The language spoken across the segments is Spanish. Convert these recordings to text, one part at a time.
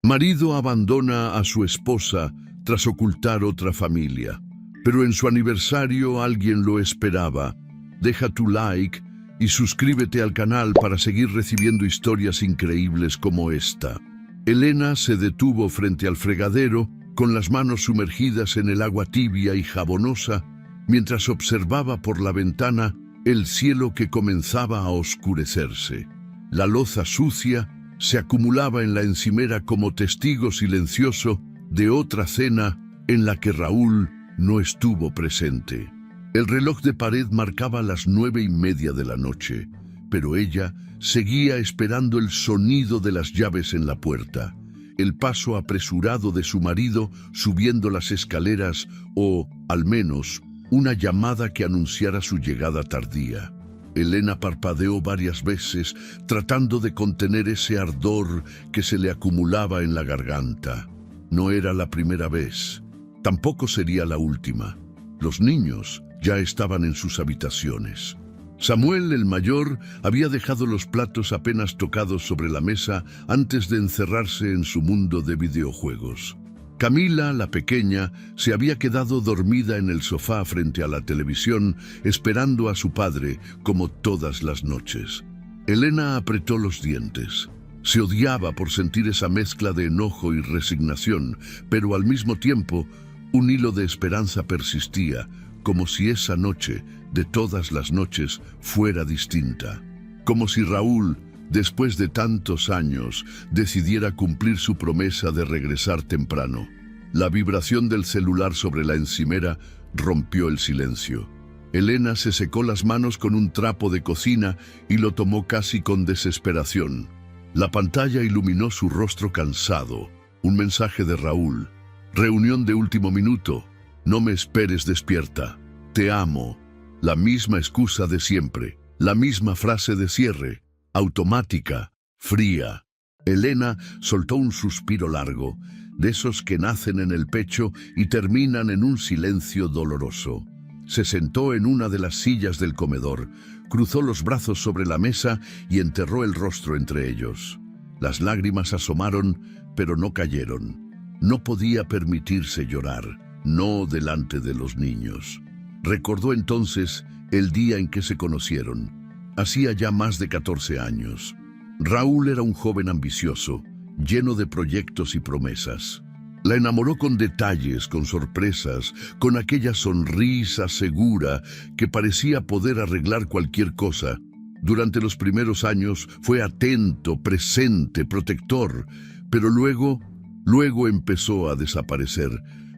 Marido abandona a su esposa tras ocultar otra familia. Pero en su aniversario alguien lo esperaba. Deja tu like y suscríbete al canal para seguir recibiendo historias increíbles como esta. Elena se detuvo frente al fregadero con las manos sumergidas en el agua tibia y jabonosa mientras observaba por la ventana el cielo que comenzaba a oscurecerse. La loza sucia se acumulaba en la encimera como testigo silencioso de otra cena en la que Raúl no estuvo presente. El reloj de pared marcaba las 9:30 de la noche, pero ella seguía esperando el sonido de las llaves en la puerta, el paso apresurado de su marido subiendo las escaleras o, al menos, una llamada que anunciara su llegada tardía. Elena parpadeó varias veces, tratando de contener ese ardor que se le acumulaba en la garganta. No era la primera vez. Tampoco sería la última. Los niños ya estaban en sus habitaciones. Samuel, el mayor, había dejado los platos apenas tocados sobre la mesa antes de encerrarse en su mundo de videojuegos. Camila, la pequeña, se había quedado dormida en el sofá frente a la televisión, esperando a su padre, como todas las noches. Elena apretó los dientes. Se odiaba por sentir esa mezcla de enojo y resignación, pero al mismo tiempo, un hilo de esperanza persistía, como si esa noche, de todas las noches, fuera distinta. Como si Raúl, después de tantos años, decidiera cumplir su promesa de regresar temprano. La vibración del celular sobre la encimera rompió el silencio. Elena se secó las manos con un trapo de cocina y lo tomó casi con desesperación. La pantalla iluminó su rostro cansado. Un mensaje de Raúl. Reunión de último minuto. No me esperes despierta. Te amo. La misma excusa de siempre. La misma frase de cierre. Automática, fría. Elena soltó un suspiro largo, de esos que nacen en el pecho y terminan en un silencio doloroso. Se sentó en una de las sillas del comedor, cruzó los brazos sobre la mesa y enterró el rostro entre ellos. Las lágrimas asomaron, pero no cayeron. No podía permitirse llorar, no delante de los niños. Recordó entonces el día en que se conocieron. Hacía ya más de 14 años. Raúl era un joven ambicioso, lleno de proyectos y promesas. La enamoró con detalles, con sorpresas, con aquella sonrisa segura que parecía poder arreglar cualquier cosa. Durante los primeros años fue atento, presente, protector, pero luego empezó a desaparecer,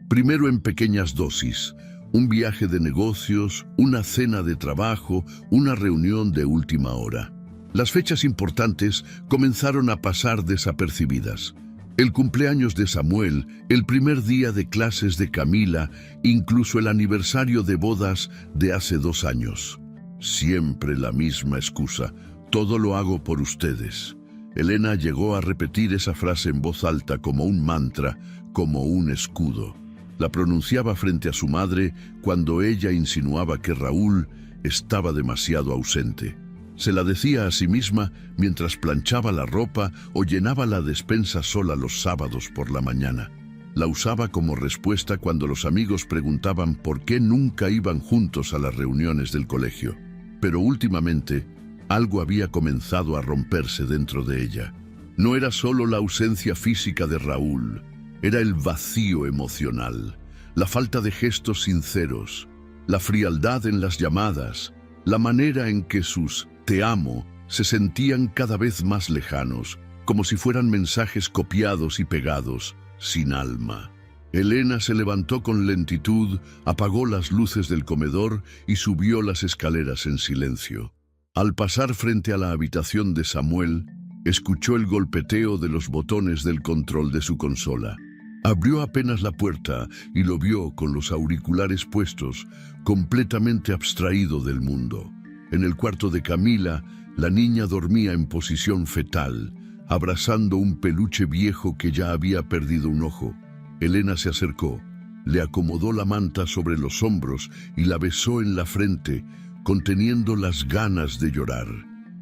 primero en pequeñas dosis. Un viaje de negocios, una cena de trabajo, una reunión de última hora. Las fechas importantes comenzaron a pasar desapercibidas. El cumpleaños de Samuel, el primer día de clases de Camila, incluso el aniversario de bodas de hace 2 años. Siempre la misma excusa. Todo lo hago por ustedes. Elena llegó a repetir esa frase en voz alta como un mantra, como un escudo. La pronunciaba frente a su madre cuando ella insinuaba que Raúl estaba demasiado ausente. Se la decía a sí misma mientras planchaba la ropa o llenaba la despensa sola los sábados por la mañana. La usaba como respuesta cuando los amigos preguntaban por qué nunca iban juntos a las reuniones del colegio. Pero últimamente, algo había comenzado a romperse dentro de ella. No era solo la ausencia física de Raúl. Era el vacío emocional, la falta de gestos sinceros, la frialdad en las llamadas, la manera en que sus «te amo» se sentían cada vez más lejanos, como si fueran mensajes copiados y pegados, sin alma. Elena se levantó con lentitud, apagó las luces del comedor y subió las escaleras en silencio. Al pasar frente a la habitación de Samuel, escuchó el golpeteo de los botones del control de su consola. Abrió apenas la puerta y lo vio con los auriculares puestos, completamente abstraído del mundo. En el cuarto de Camila, la niña dormía en posición fetal, abrazando un peluche viejo que ya había perdido un ojo. Elena se acercó, le acomodó la manta sobre los hombros y la besó en la frente, conteniendo las ganas de llorar.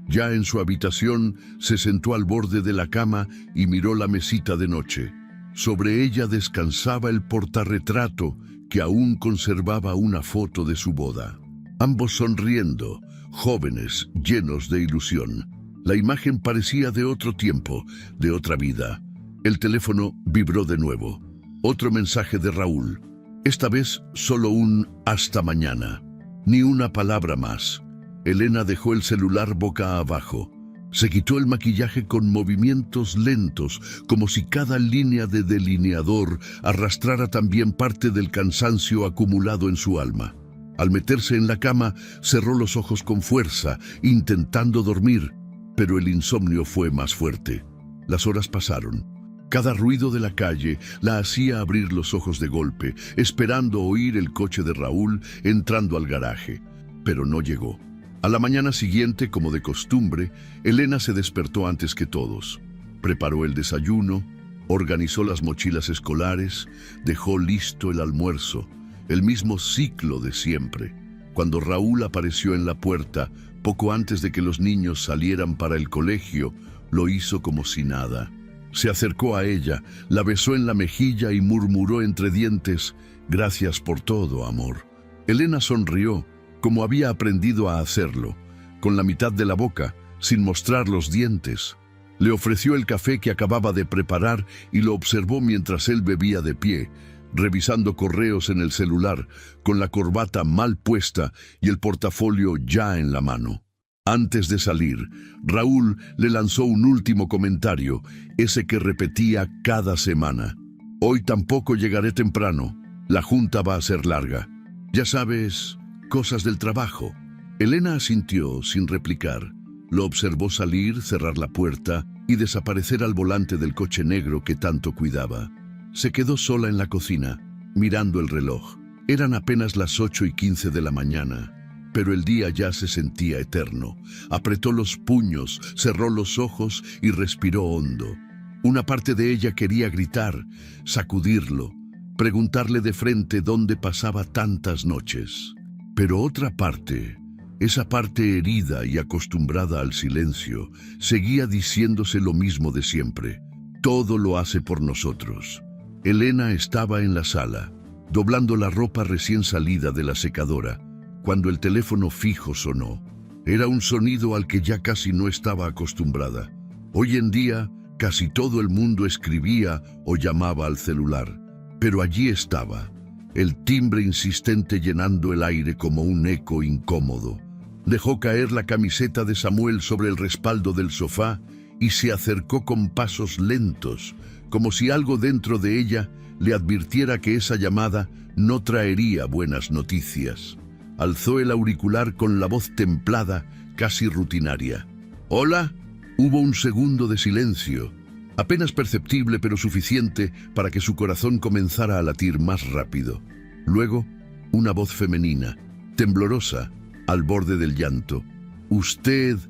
Ya en su habitación, se sentó al borde de la cama y miró la mesita de noche. Sobre ella descansaba el portarretrato que aún conservaba una foto de su boda. Ambos sonriendo, jóvenes, llenos de ilusión. La imagen parecía de otro tiempo, de otra vida. El teléfono vibró de nuevo. Otro mensaje de Raúl. Esta vez solo un hasta mañana. Ni una palabra más. Elena dejó el celular boca abajo. Se quitó el maquillaje con movimientos lentos, como si cada línea de delineador arrastrara también parte del cansancio acumulado en su alma. Al meterse en la cama, cerró los ojos con fuerza, intentando dormir, pero el insomnio fue más fuerte. Las horas pasaron. Cada ruido de la calle la hacía abrir los ojos de golpe, esperando oír el coche de Raúl entrando al garaje. Pero no llegó. A la mañana siguiente, como de costumbre, Elena se despertó antes que todos. Preparó el desayuno, organizó las mochilas escolares, dejó listo el almuerzo, el mismo ciclo de siempre. Cuando Raúl apareció en la puerta, poco antes de que los niños salieran para el colegio, lo hizo como si nada. Se acercó a ella, la besó en la mejilla y murmuró entre dientes: «Gracias por todo, amor». Elena sonrió, como había aprendido a hacerlo, con la mitad de la boca, sin mostrar los dientes. Le ofreció el café que acababa de preparar y lo observó mientras él bebía de pie, revisando correos en el celular, con la corbata mal puesta y el portafolio ya en la mano. Antes de salir, Raúl le lanzó un último comentario, ese que repetía cada semana. «Hoy tampoco llegaré temprano. La junta va a ser larga. Ya sabes, cosas del trabajo». Elena asintió sin replicar. Lo observó salir, cerrar la puerta y desaparecer al volante del coche negro que tanto cuidaba. Se quedó sola en la cocina, mirando el reloj. Eran apenas las 8:15 de la mañana. Pero el día ya se sentía eterno. Apretó los puños, cerró los ojos y respiró hondo. Una parte de ella quería gritar, sacudirlo, preguntarle de frente dónde pasaba tantas noches. Pero otra parte, esa parte herida y acostumbrada al silencio, seguía diciéndose lo mismo de siempre. Todo lo hace por nosotros. Elena estaba en la sala, doblando la ropa recién salida de la secadora, cuando el teléfono fijo sonó. Era un sonido al que ya casi no estaba acostumbrada. Hoy en día, casi todo el mundo escribía o llamaba al celular. Pero allí estaba, el timbre insistente llenando el aire como un eco incómodo. Dejó caer la camiseta de Samuel sobre el respaldo del sofá y se acercó con pasos lentos, como si algo dentro de ella le advirtiera que esa llamada no traería buenas noticias. Alzó el auricular con la voz templada, casi rutinaria. «¿Hola?» Hubo un segundo de silencio, apenas perceptible pero suficiente para que su corazón comenzara a latir más rápido. Luego, una voz femenina, temblorosa, al borde del llanto. «¿Usted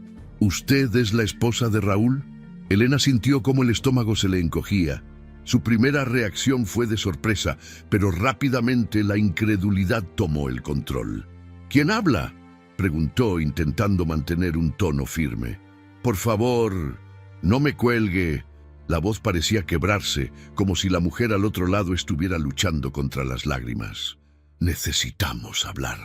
es la esposa de Raúl?» Elena sintió cómo el estómago se le encogía. Su primera reacción fue de sorpresa, pero rápidamente la incredulidad tomó el control. «¿Quién habla?», preguntó, intentando mantener un tono firme. «Por favor, no me cuelgue». La voz parecía quebrarse, como si la mujer al otro lado estuviera luchando contra las lágrimas. «Necesitamos hablar».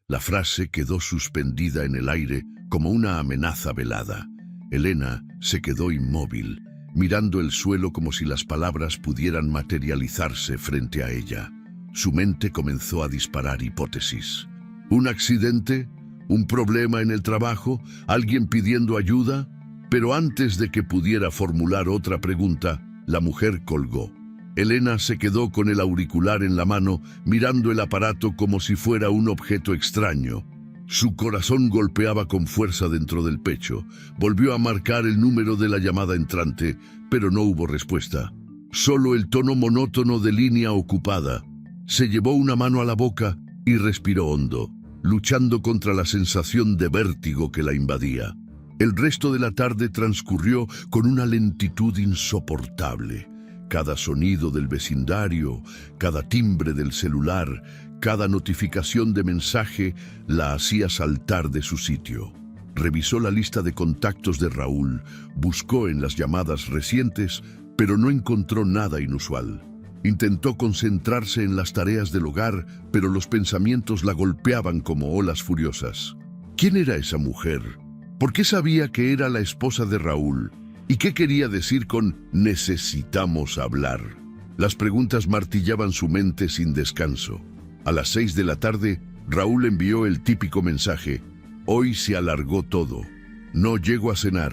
La frase quedó suspendida en el aire como una amenaza velada. Elena se quedó inmóvil, mirando el suelo como si las palabras pudieran materializarse frente a ella. Su mente comenzó a disparar hipótesis. ¿Un accidente? ¿Un problema en el trabajo? ¿Alguien pidiendo ayuda? Pero antes de que pudiera formular otra pregunta, la mujer colgó. Elena se quedó con el auricular en la mano, mirando el aparato como si fuera un objeto extraño. Su corazón golpeaba con fuerza dentro del pecho. Volvió a marcar el número de la llamada entrante, pero no hubo respuesta. Solo el tono monótono de línea ocupada. Se llevó una mano a la boca y respiró hondo, luchando contra la sensación de vértigo que la invadía. El resto de la tarde transcurrió con una lentitud insoportable. Cada sonido del vecindario, cada timbre del celular, cada notificación de mensaje la hacía saltar de su sitio. Revisó la lista de contactos de Raúl, buscó en las llamadas recientes, pero no encontró nada inusual. Intentó concentrarse en las tareas del hogar, pero los pensamientos la golpeaban como olas furiosas. ¿Quién era esa mujer? ¿Por qué sabía que era la esposa de Raúl? ¿Y qué quería decir con necesitamos hablar? Las preguntas martillaban su mente sin descanso. A las 6 de la tarde, Raúl envió el típico mensaje: hoy se alargó todo. No llego a cenar.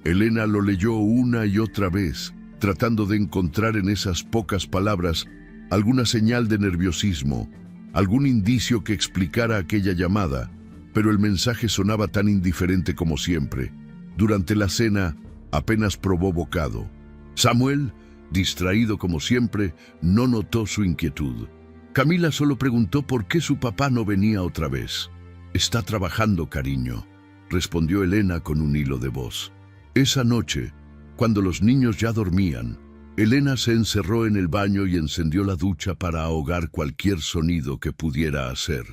Elena lo leyó una y otra vez, tratando de encontrar en esas pocas palabras alguna señal de nerviosismo, algún indicio que explicara aquella llamada, pero el mensaje sonaba tan indiferente como siempre. Durante la cena, apenas probó bocado. Samuel, distraído como siempre, no notó su inquietud. Camila solo preguntó por qué su papá no venía otra vez. «Está trabajando, cariño», respondió Elena con un hilo de voz. Esa noche, cuando los niños ya dormían, Elena se encerró en el baño y encendió la ducha para ahogar cualquier sonido que pudiera hacer.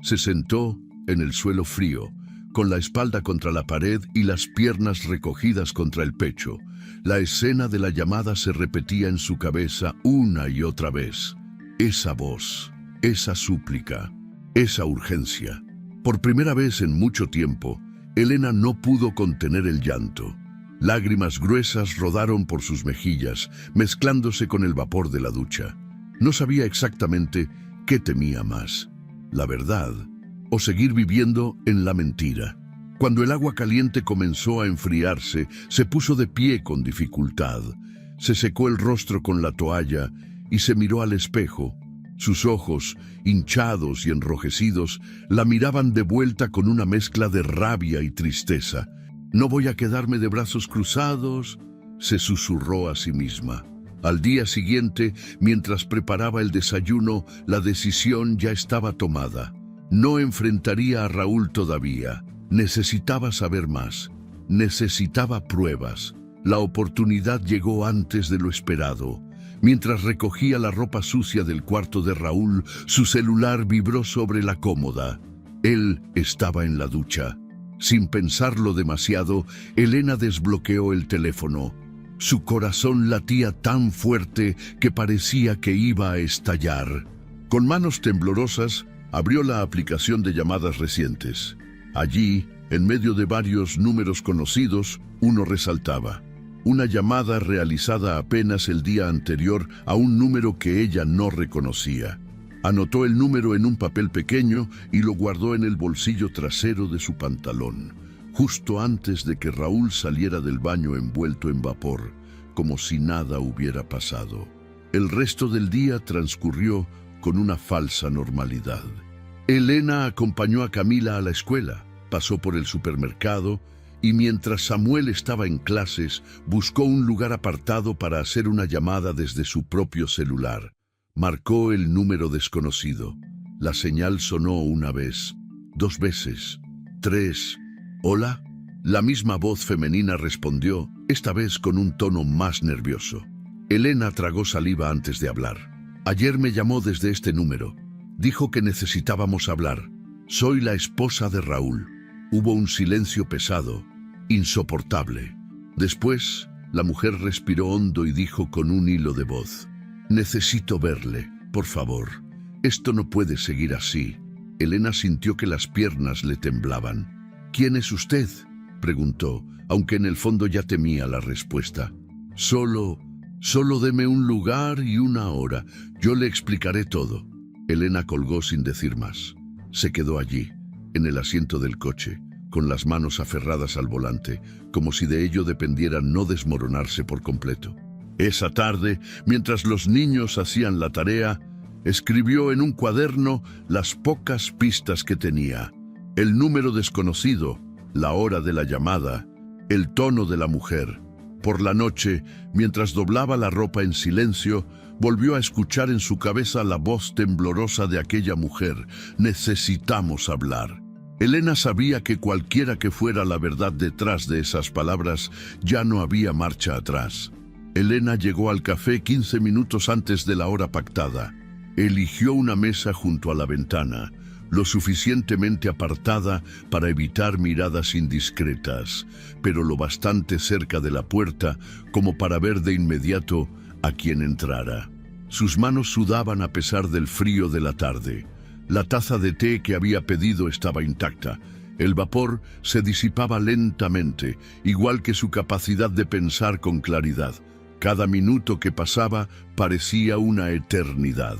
Se sentó en el suelo frío, con la espalda contra la pared y las piernas recogidas contra el pecho. La escena de la llamada se repetía en su cabeza una y otra vez. Esa voz, esa súplica, esa urgencia. Por primera vez en mucho tiempo, Elena no pudo contener el llanto. Lágrimas gruesas rodaron por sus mejillas, mezclándose con el vapor de la ducha. No sabía exactamente qué temía más: la verdad o seguir viviendo en la mentira. Cuando el agua caliente comenzó a enfriarse, se puso de pie con dificultad. Se secó el rostro con la toalla y se miró al espejo. Sus ojos, hinchados y enrojecidos, la miraban de vuelta con una mezcla de rabia y tristeza. «No voy a quedarme de brazos cruzados», se susurró a sí misma. Al día siguiente, mientras preparaba el desayuno, la decisión ya estaba tomada. No enfrentaría a Raúl todavía. Necesitaba saber más. Necesitaba pruebas. La oportunidad llegó antes de lo esperado. Mientras recogía la ropa sucia del cuarto de Raúl, su celular vibró sobre la cómoda. Él estaba en la ducha. Sin pensarlo demasiado, Elena desbloqueó el teléfono. Su corazón latía tan fuerte que parecía que iba a estallar. Con manos temblorosas, abrió la aplicación de llamadas recientes. Allí, en medio de varios números conocidos, uno resaltaba: una llamada realizada apenas el día anterior a un número que ella no reconocía. Anotó el número en un papel pequeño y lo guardó en el bolsillo trasero de su pantalón, justo antes de que Raúl saliera del baño envuelto en vapor, como si nada hubiera pasado. El resto del día transcurrió con una falsa normalidad. Elena acompañó a Camila a la escuela, pasó por el supermercado y mientras Samuel estaba en clases, buscó un lugar apartado para hacer una llamada desde su propio celular. Marcó el número desconocido. La señal sonó una vez, 2 veces, 3. «¿Hola?». La misma voz femenina respondió, esta vez con un tono más nervioso. Elena tragó saliva antes de hablar. «Ayer me llamó desde este número. Dijo que necesitábamos hablar. Soy la esposa de Raúl». Hubo un silencio pesado, insoportable. Después, la mujer respiró hondo y dijo con un hilo de voz: «Necesito verle, por favor. Esto no puede seguir así». Elena sintió que las piernas le temblaban. «¿Quién es usted?», preguntó, aunque en el fondo ya temía la respuesta. Solo deme un lugar y una hora. Yo le explicaré todo». Elena colgó sin decir más. Se quedó allí, en el asiento del coche, con las manos aferradas al volante, como si de ello dependiera no desmoronarse por completo. Esa tarde, mientras los niños hacían la tarea, escribió en un cuaderno las pocas pistas que tenía: el número desconocido, la hora de la llamada, el tono de la mujer. Por la noche, mientras doblaba la ropa en silencio, volvió a escuchar en su cabeza la voz temblorosa de aquella mujer: «Necesitamos hablar». Elena sabía que cualquiera que fuera la verdad detrás de esas palabras, ya no había marcha atrás. Elena llegó al café 15 minutos antes de la hora pactada. Eligió una mesa junto a la ventana, lo suficientemente apartada para evitar miradas indiscretas, pero lo bastante cerca de la puerta como para ver de inmediato a quien entrara. Sus manos sudaban a pesar del frío de la tarde. La taza de té que había pedido estaba intacta. El vapor se disipaba lentamente, igual que su capacidad de pensar con claridad. Cada minuto que pasaba parecía una eternidad.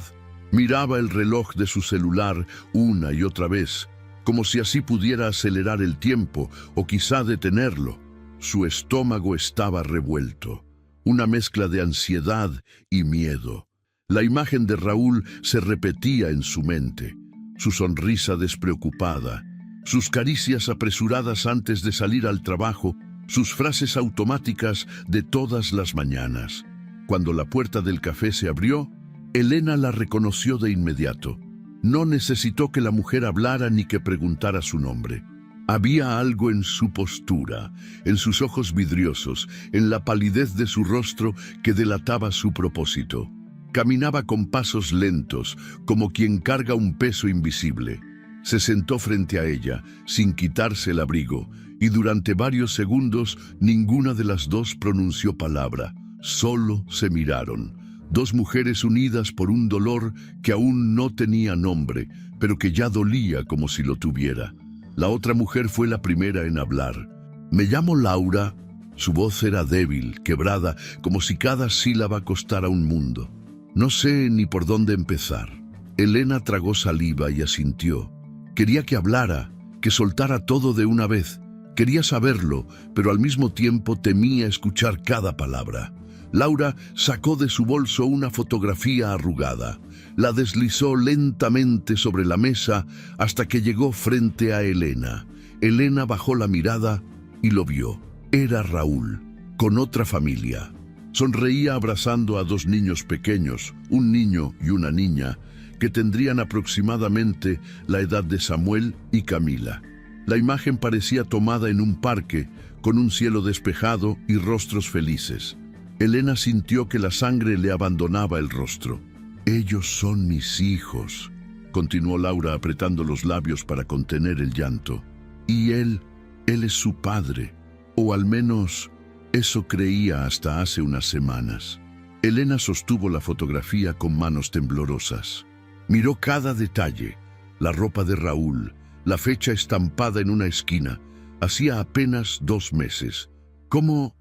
Miraba el reloj de su celular una y otra vez, como si así pudiera acelerar el tiempo o quizá detenerlo. Su estómago estaba revuelto, una mezcla de ansiedad y miedo. La imagen de Raúl se repetía en su mente, su sonrisa despreocupada, sus caricias apresuradas antes de salir al trabajo, sus frases automáticas de todas las mañanas. Cuando la puerta del café se abrió, Elena la reconoció de inmediato. No necesitó que la mujer hablara ni que preguntara su nombre. Había algo en su postura, en sus ojos vidriosos, en la palidez de su rostro que delataba su propósito. Caminaba con pasos lentos, como quien carga un peso invisible. Se sentó frente a ella, sin quitarse el abrigo, y durante varios segundos ninguna de las dos pronunció palabra. Solo se miraron. Dos mujeres unidas por un dolor que aún no tenía nombre, pero que ya dolía como si lo tuviera. La otra mujer fue la primera en hablar. «Me llamo Laura». Su voz era débil, quebrada, como si cada sílaba costara un mundo. «No sé ni por dónde empezar». Elena tragó saliva y asintió. Quería que hablara, que soltara todo de una vez. Quería saberlo, pero al mismo tiempo temía escuchar cada palabra. Laura sacó de su bolso una fotografía arrugada. La deslizó lentamente sobre la mesa hasta que llegó frente a Elena. Elena bajó la mirada y lo vio. Era Raúl, con otra familia. Sonreía abrazando a dos niños pequeños, un niño y una niña, que tendrían aproximadamente la edad de Samuel y Camila. La imagen parecía tomada en un parque, con un cielo despejado y rostros felices. Elena sintió que la sangre le abandonaba el rostro. «Ellos son mis hijos», continuó Laura apretando los labios para contener el llanto. «Y él es su padre, o al menos eso creía hasta hace unas semanas». Elena sostuvo la fotografía con manos temblorosas. Miró cada detalle, la ropa de Raúl, la fecha estampada en una esquina. Hacía apenas 2 meses. ¿Cómo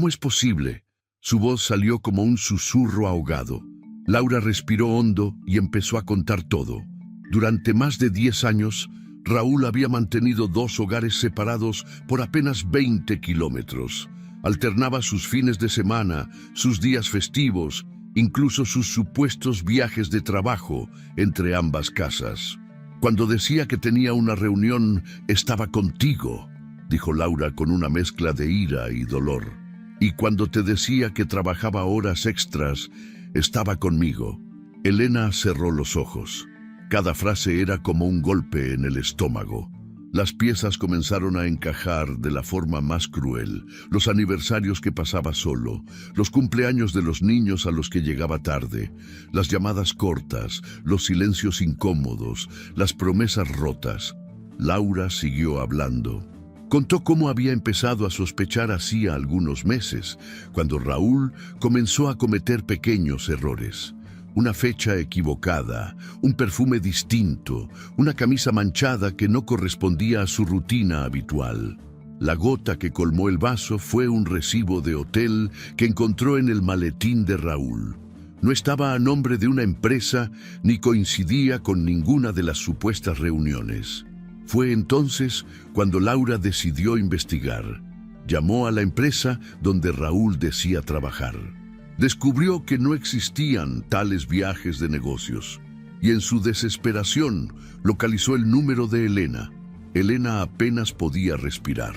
es posible? Su voz salió como un susurro ahogado. Laura respiró hondo y empezó a contar todo. Durante más de 10 años, Raúl había mantenido 2 hogares separados por apenas 20 kilómetros. Alternaba sus fines de semana, sus días festivos, incluso sus supuestos viajes de trabajo entre ambas casas. «Cuando decía que tenía una reunión, estaba contigo», dijo Laura con una mezcla de ira y dolor. «Y cuando te decía que trabajaba horas extras, estaba conmigo». Elena cerró los ojos. Cada frase era como un golpe en el estómago. Las piezas comenzaron a encajar de la forma más cruel. Los aniversarios que pasaba solo, los cumpleaños de los niños a los que llegaba tarde, las llamadas cortas, los silencios incómodos, las promesas rotas. Laura siguió hablando. Contó cómo había empezado a sospechar hacía algunos meses, cuando Raúl comenzó a cometer pequeños errores. Una fecha equivocada, un perfume distinto, una camisa manchada que no correspondía a su rutina habitual. La gota que colmó el vaso fue un recibo de hotel que encontró en el maletín de Raúl. No estaba a nombre de una empresa ni coincidía con ninguna de las supuestas reuniones. Fue entonces cuando Laura decidió investigar. Llamó a la empresa donde Raúl decía trabajar. Descubrió que no existían tales viajes de negocios y en su desesperación localizó el número de Elena. Elena apenas podía respirar.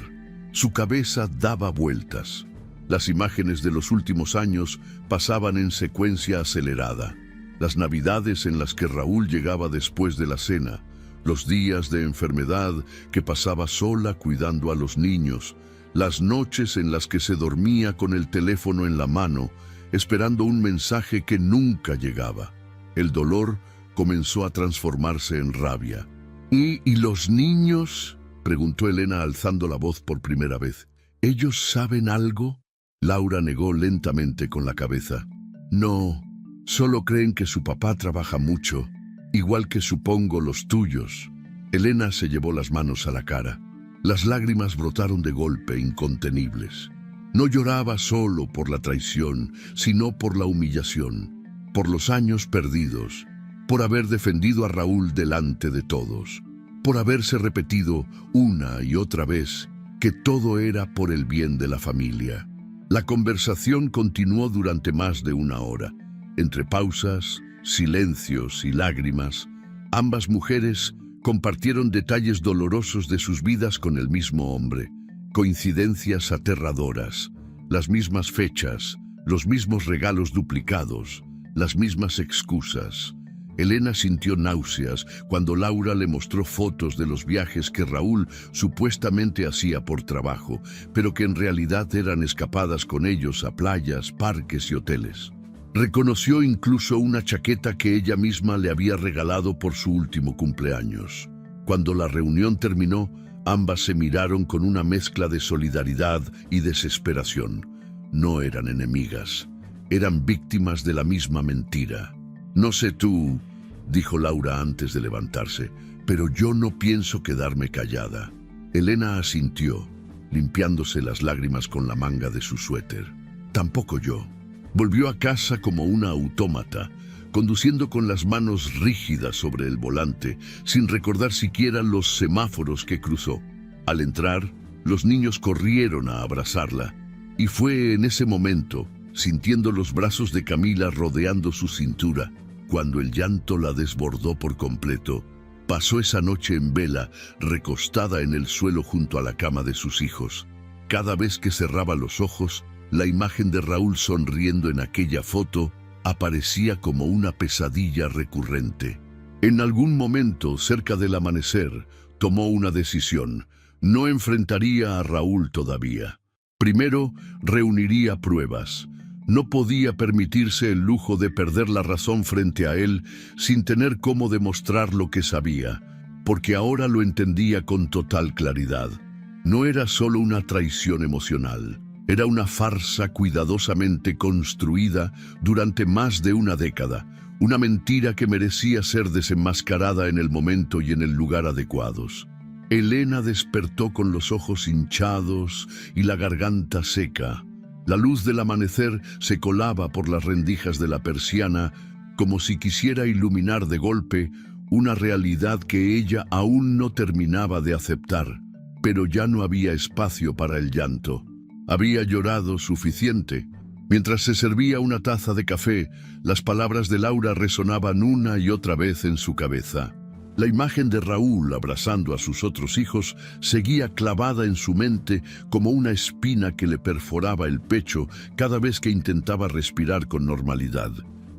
Su cabeza daba vueltas. Las imágenes de los últimos años pasaban en secuencia acelerada. Las navidades en las que Raúl llegaba después de la cena, los días de enfermedad que pasaba sola cuidando a los niños, las noches en las que se dormía con el teléfono en la mano, esperando un mensaje que nunca llegaba. El dolor comenzó a transformarse en rabia. ¿Y los niños? Preguntó Elena alzando la voz por primera vez. ¿Ellos saben algo? Laura negó lentamente con la cabeza. No, solo creen que su papá trabaja mucho, igual que supongo los tuyos. Elena se llevó las manos a la cara. Las lágrimas brotaron de golpe, incontenibles. No lloraba solo por la traición, sino por la humillación, por los años perdidos, por haber defendido a Raúl delante de todos, por haberse repetido una y otra vez que todo era por el bien de la familia. La conversación continuó durante más de una hora. Entre pausas, silencios y lágrimas, ambas mujeres compartieron detalles dolorosos de sus vidas con el mismo hombre, coincidencias aterradoras, las mismas fechas, los mismos regalos duplicados, las mismas excusas. Elena sintió náuseas cuando Laura le mostró fotos de los viajes que Raúl supuestamente hacía por trabajo, pero que en realidad eran escapadas con ellos a playas, parques y hoteles. Reconoció incluso una chaqueta que ella misma le había regalado por su último cumpleaños. Cuando la reunión terminó, ambas se miraron con una mezcla de solidaridad y desesperación. No eran enemigas, eran víctimas de la misma mentira. No sé tú, dijo Laura antes de levantarse, pero yo no pienso quedarme callada. Elena asintió, limpiándose las lágrimas con la manga de su suéter. Tampoco yo. Volvió a casa como una autómata, conduciendo con las manos rígidas sobre el volante, sin recordar siquiera los semáforos que cruzó. Al entrar, los niños corrieron a abrazarla, y fue en ese momento, sintiendo los brazos de Camila rodeando su cintura, cuando el llanto la desbordó por completo. Pasó esa noche en vela, recostada en el suelo junto a la cama de sus hijos. Cada vez que cerraba los ojos, la imagen de Raúl sonriendo en aquella foto aparecía como una pesadilla recurrente. En algún momento, cerca del amanecer, tomó una decisión. No enfrentaría a Raúl todavía. Primero, reuniría pruebas. No podía permitirse el lujo de perder la razón frente a él sin tener cómo demostrar lo que sabía, porque ahora lo entendía con total claridad. No era solo una traición emocional, era una farsa cuidadosamente construida durante más de una década, una mentira que merecía ser desenmascarada en el momento y en el lugar adecuados. Elena despertó con los ojos hinchados y la garganta seca. La luz del amanecer se colaba por las rendijas de la persiana como si quisiera iluminar de golpe una realidad que ella aún no terminaba de aceptar, pero ya no había espacio para el llanto. Había llorado suficiente. Mientras se servía una taza de café, las palabras de Laura resonaban una y otra vez en su cabeza. La imagen de Raúl abrazando a sus otros hijos seguía clavada en su mente como una espina que le perforaba el pecho cada vez que intentaba respirar con normalidad.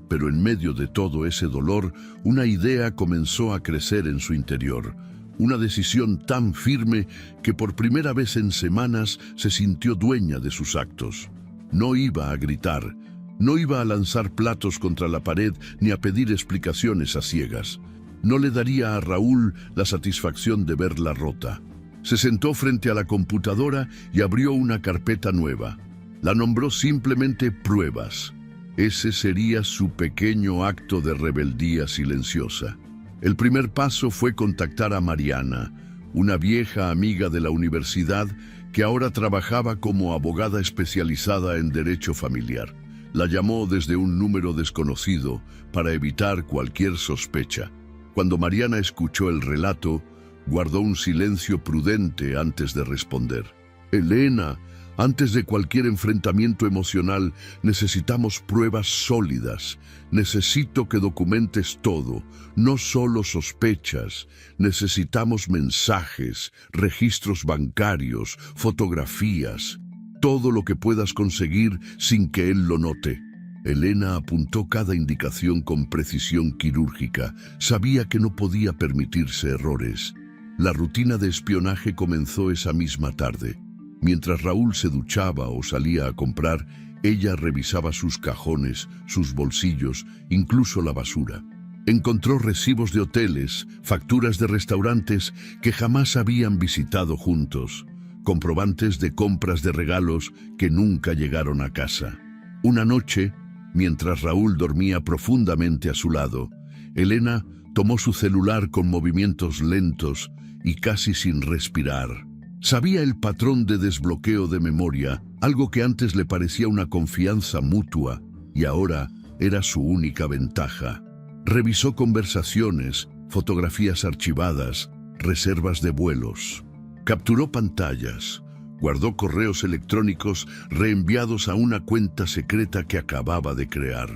Pero en medio de todo ese dolor, una idea comenzó a crecer en su interior. Una decisión tan firme que por primera vez en semanas se sintió dueña de sus actos. No iba a gritar, no iba a lanzar platos contra la pared ni a pedir explicaciones a ciegas. No le daría a Raúl la satisfacción de verla rota. Se sentó frente a la computadora y abrió una carpeta nueva. La nombró simplemente Pruebas. Ese sería su pequeño acto de rebeldía silenciosa. El primer paso fue contactar a Mariana, una vieja amiga de la universidad que ahora trabajaba como abogada especializada en derecho familiar. La llamó desde un número desconocido para evitar cualquier sospecha. Cuando Mariana escuchó el relato, guardó un silencio prudente antes de responder. Elena, antes de cualquier enfrentamiento emocional, necesitamos pruebas sólidas. Necesito que documentes todo, no solo sospechas. Necesitamos mensajes, registros bancarios, fotografías, todo lo que puedas conseguir sin que él lo note. Elena apuntó cada indicación con precisión quirúrgica. Sabía que no podía permitirse errores. La rutina de espionaje comenzó esa misma tarde. Mientras Raúl se duchaba o salía a comprar, ella revisaba sus cajones, sus bolsillos, incluso la basura. Encontró recibos de hoteles, facturas de restaurantes que jamás habían visitado juntos, comprobantes de compras de regalos que nunca llegaron a casa. Una noche, mientras Raúl dormía profundamente a su lado, Elena tomó su celular con movimientos lentos y casi sin respirar. Sabía el patrón de desbloqueo de memoria, algo que antes le parecía una confianza mutua y ahora era su única ventaja. Revisó conversaciones, fotografías archivadas, reservas de vuelos. Capturó pantallas, guardó correos electrónicos reenviados a una cuenta secreta que acababa de crear.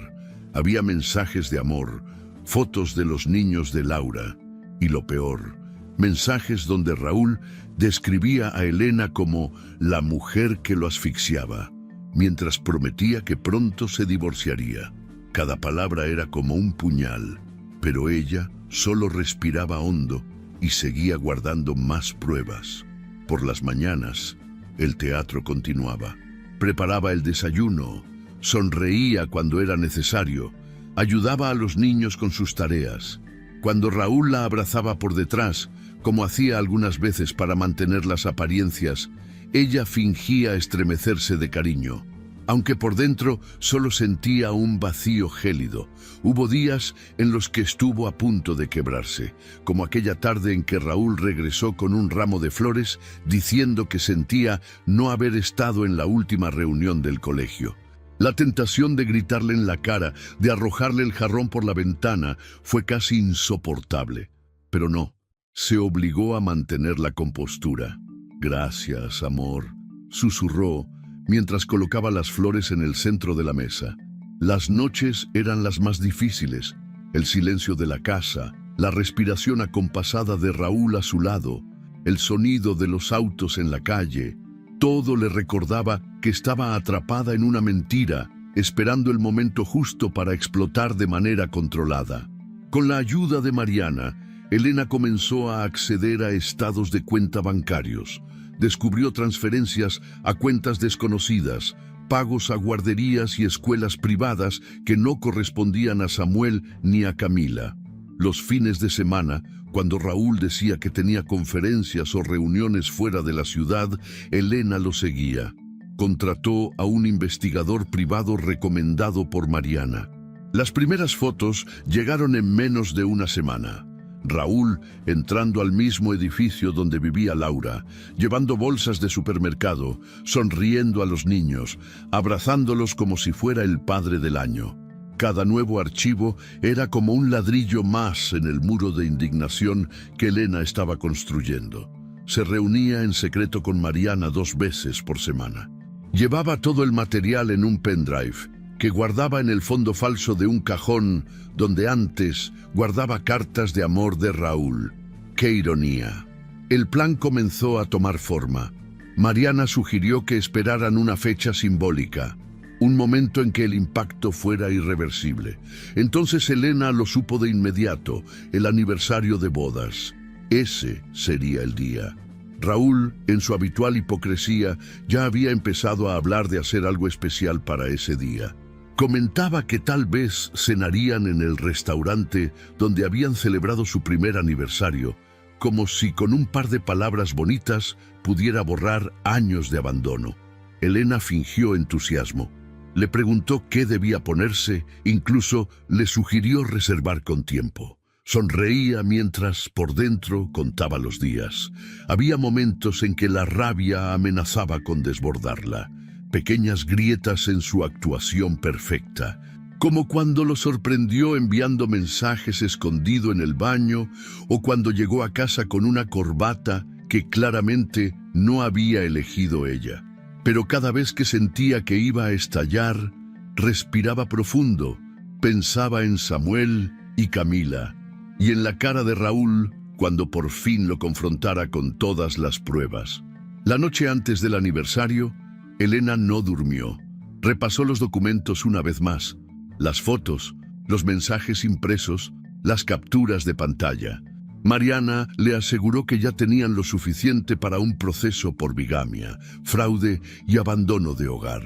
Había mensajes de amor, fotos de los niños de Laura y lo peor, mensajes donde Raúl describía a Elena como la mujer que lo asfixiaba, mientras prometía que pronto se divorciaría. Cada palabra era como un puñal, pero ella solo respiraba hondo y seguía guardando más pruebas. Por las mañanas, el teatro continuaba. Preparaba el desayuno, sonreía cuando era necesario, ayudaba a los niños con sus tareas. Cuando Raúl la abrazaba por detrás, como hacía algunas veces para mantener las apariencias, ella fingía estremecerse de cariño, aunque por dentro solo sentía un vacío gélido. Hubo días en los que estuvo a punto de quebrarse, como aquella tarde en que Raúl regresó con un ramo de flores diciendo que sentía no haber estado en la última reunión del colegio. La tentación de gritarle en la cara, de arrojarle el jarrón por la ventana, fue casi insoportable. Pero no, se obligó a mantener la compostura. «Gracias, amor», susurró, mientras colocaba las flores en el centro de la mesa. Las noches eran las más difíciles, el silencio de la casa, la respiración acompasada de Raúl a su lado, el sonido de los autos en la calle. Todo le recordaba que estaba atrapada en una mentira, esperando el momento justo para explotar de manera controlada. Con la ayuda de Mariana, Elena comenzó a acceder a estados de cuenta bancarios. Descubrió transferencias a cuentas desconocidas, pagos a guarderías y escuelas privadas que no correspondían a Samuel ni a Camila. Los fines de semana, cuando Raúl decía que tenía conferencias o reuniones fuera de la ciudad, Elena lo seguía. Contrató a un investigador privado recomendado por Mariana. Las primeras fotos llegaron en menos de una semana. Raúl entrando al mismo edificio donde vivía Laura, llevando bolsas de supermercado, sonriendo a los niños, abrazándolos como si fuera el padre del año. Cada nuevo archivo era como un ladrillo más en el muro de indignación que Elena estaba construyendo. Se reunía en secreto con Mariana 2 veces por semana. Llevaba todo el material en un pendrive que guardaba en el fondo falso de un cajón donde antes guardaba cartas de amor de Raúl. ¡Qué ironía! El plan comenzó a tomar forma. Mariana sugirió que esperaran una fecha simbólica, un momento en que el impacto fuera irreversible. Entonces Elena lo supo de inmediato, el aniversario de bodas. Ese sería el día. Raúl, en su habitual hipocresía, ya había empezado a hablar de hacer algo especial para ese día. Comentaba que tal vez cenarían en el restaurante donde habían celebrado su primer aniversario, como si con un par de palabras bonitas pudiera borrar años de abandono. Elena fingió entusiasmo. Le preguntó qué debía ponerse, incluso le sugirió reservar con tiempo. Sonreía mientras por dentro contaba los días. Había momentos en que la rabia amenazaba con desbordarla. Pequeñas grietas en su actuación perfecta, como cuando lo sorprendió enviando mensajes escondido en el baño o cuando llegó a casa con una corbata que claramente no había elegido ella. Pero cada vez que sentía que iba a estallar, respiraba profundo, pensaba en Samuel y Camila, y en la cara de Raúl cuando por fin lo confrontara con todas las pruebas. La noche antes del aniversario, Elena no durmió. Repasó los documentos una vez más, las fotos, los mensajes impresos, las capturas de pantalla. Mariana le aseguró que ya tenían lo suficiente para un proceso por bigamia, fraude y abandono de hogar.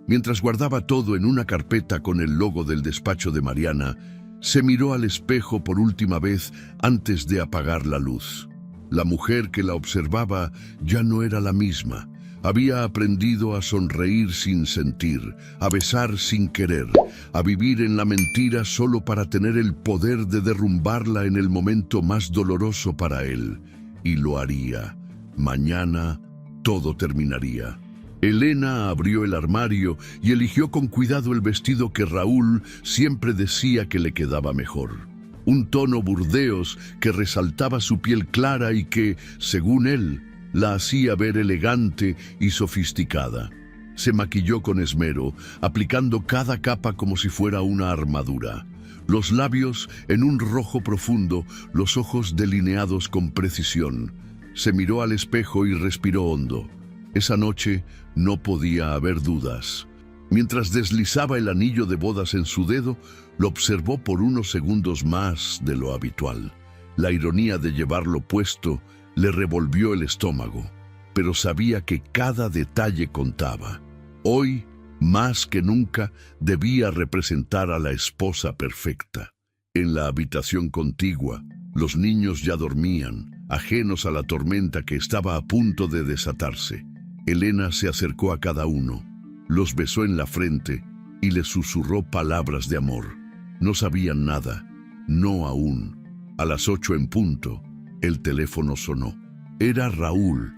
Mientras guardaba todo en una carpeta con el logo del despacho de Mariana, Se miró al espejo por última vez antes de apagar la luz. La mujer que la observaba ya no era la misma. Había aprendido a sonreír sin sentir, a besar sin querer, a vivir en la mentira solo para tener el poder de derrumbarla en el momento más doloroso para él. Y lo haría. Mañana todo terminaría. Elena abrió el armario y eligió con cuidado el vestido que Raúl siempre decía que le quedaba mejor. Un tono burdeos que resaltaba su piel clara y que, según él, la hacía ver elegante y sofisticada. Se maquilló con esmero, aplicando cada capa como si fuera una armadura. Los labios en un rojo profundo, los ojos delineados con precisión. Se miró al espejo y respiró hondo. Esa noche no podía haber dudas. Mientras deslizaba el anillo de bodas en su dedo, lo observó por unos segundos más de lo habitual. La ironía de llevarlo puesto le revolvió el estómago, pero sabía que cada detalle contaba. Hoy, más que nunca, debía representar a la esposa perfecta. En la habitación contigua, los niños ya dormían, ajenos a la tormenta que estaba a punto de desatarse. Elena se acercó a cada uno, los besó en la frente y les susurró palabras de amor. No sabían nada, no aún. A las 8 en punto, el teléfono sonó. Era Raúl.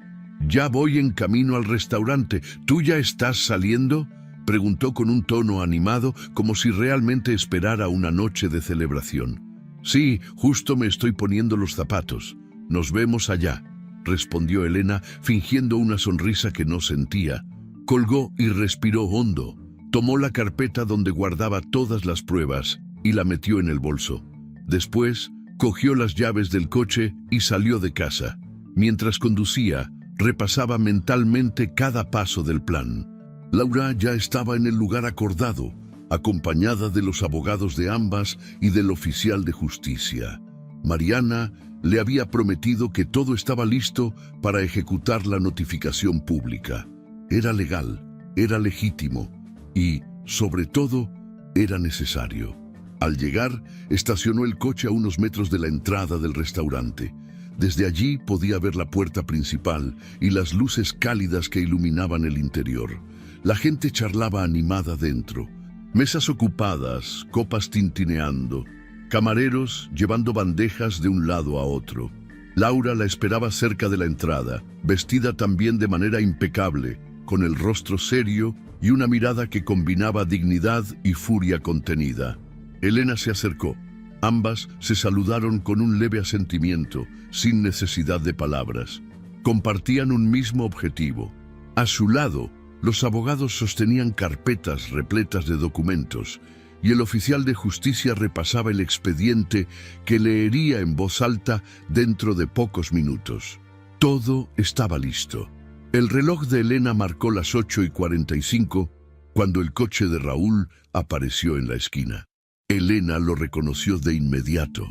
«Ya voy en camino al restaurante. ¿Tú ya estás saliendo?», preguntó con un tono animado, como si realmente esperara una noche de celebración. «Sí, justo me estoy poniendo los zapatos. Nos vemos allá», respondió Elena, fingiendo una sonrisa que no sentía. Colgó y respiró hondo. Tomó la carpeta donde guardaba todas las pruebas y la metió en el bolso. Después, cogió las llaves del coche y salió de casa. Mientras conducía, repasaba mentalmente cada paso del plan. Laura ya estaba en el lugar acordado, acompañada de los abogados de ambas y del oficial de justicia. Mariana le había prometido que todo estaba listo para ejecutar la notificación pública. Era legal, era legítimo y, sobre todo, era necesario. Al llegar, estacionó el coche a unos metros de la entrada del restaurante. Desde allí podía ver la puerta principal y las luces cálidas que iluminaban el interior. La gente charlaba animada dentro. Mesas ocupadas, copas tintineando, camareros llevando bandejas de un lado a otro. Laura la esperaba cerca de la entrada, vestida también de manera impecable, con el rostro serio y una mirada que combinaba dignidad y furia contenida. Elena se acercó. Ambas se saludaron con un leve asentimiento, sin necesidad de palabras. Compartían un mismo objetivo. A su lado, los abogados sostenían carpetas repletas de documentos, y el oficial de justicia repasaba el expediente que leería en voz alta dentro de pocos minutos. Todo estaba listo. El reloj de Elena marcó las 8:45 cuando el coche de Raúl apareció en la esquina. Elena lo reconoció de inmediato.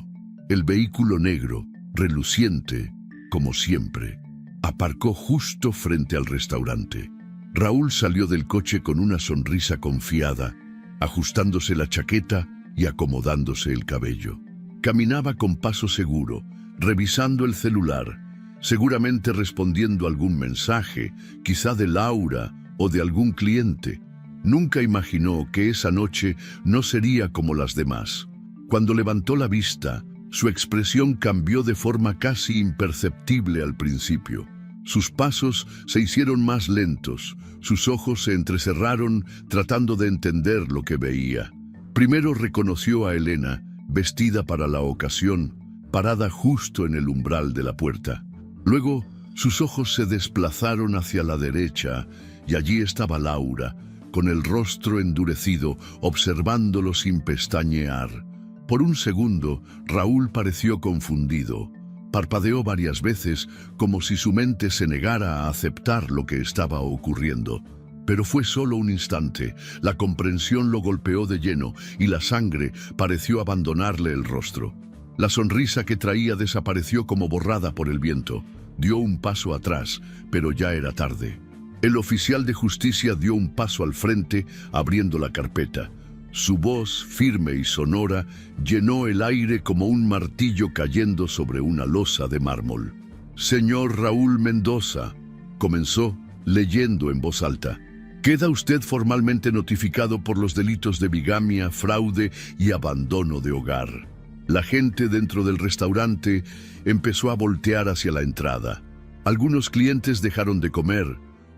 El vehículo negro, reluciente, como siempre, aparcó justo frente al restaurante. Raúl salió del coche con una sonrisa confiada, ajustándose la chaqueta y acomodándose el cabello. Caminaba con paso seguro, revisando el celular, seguramente respondiendo algún mensaje, quizá de Laura o de algún cliente. Nunca imaginó que esa noche no sería como las demás. Cuando levantó la vista, su expresión cambió de forma casi imperceptible al principio. Sus pasos se hicieron más lentos, sus ojos se entrecerraron tratando de entender lo que veía. Primero reconoció a Elena, vestida para la ocasión, parada justo en el umbral de la puerta. Luego, sus ojos se desplazaron hacia la derecha y allí estaba Laura, con el rostro endurecido, observándolo sin pestañear. Por un segundo, Raúl pareció confundido. Parpadeó varias veces, como si su mente se negara a aceptar lo que estaba ocurriendo. Pero fue solo un instante. La comprensión lo golpeó de lleno y la sangre pareció abandonarle el rostro. La sonrisa que traía desapareció como borrada por el viento. Dio un paso atrás, pero ya era tarde. El oficial de justicia dio un paso al frente, abriendo la carpeta. Su voz, firme y sonora, llenó el aire como un martillo cayendo sobre una losa de mármol. «Señor Raúl Mendoza», comenzó, leyendo en voz alta, «queda usted formalmente notificado por los delitos de bigamia, fraude y abandono de hogar». La gente dentro del restaurante empezó a voltear hacia la entrada. Algunos clientes dejaron de comer,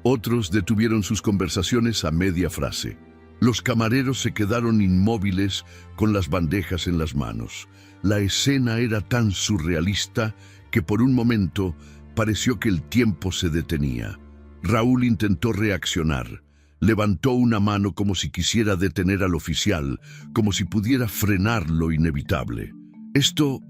otros detuvieron sus conversaciones a media frase. Los camareros se quedaron inmóviles con las bandejas en las manos. La escena era tan surrealista que por un momento pareció que el tiempo se detenía. Raúl intentó reaccionar. Levantó una mano como si quisiera detener al oficial, como si pudiera frenar lo inevitable. Esto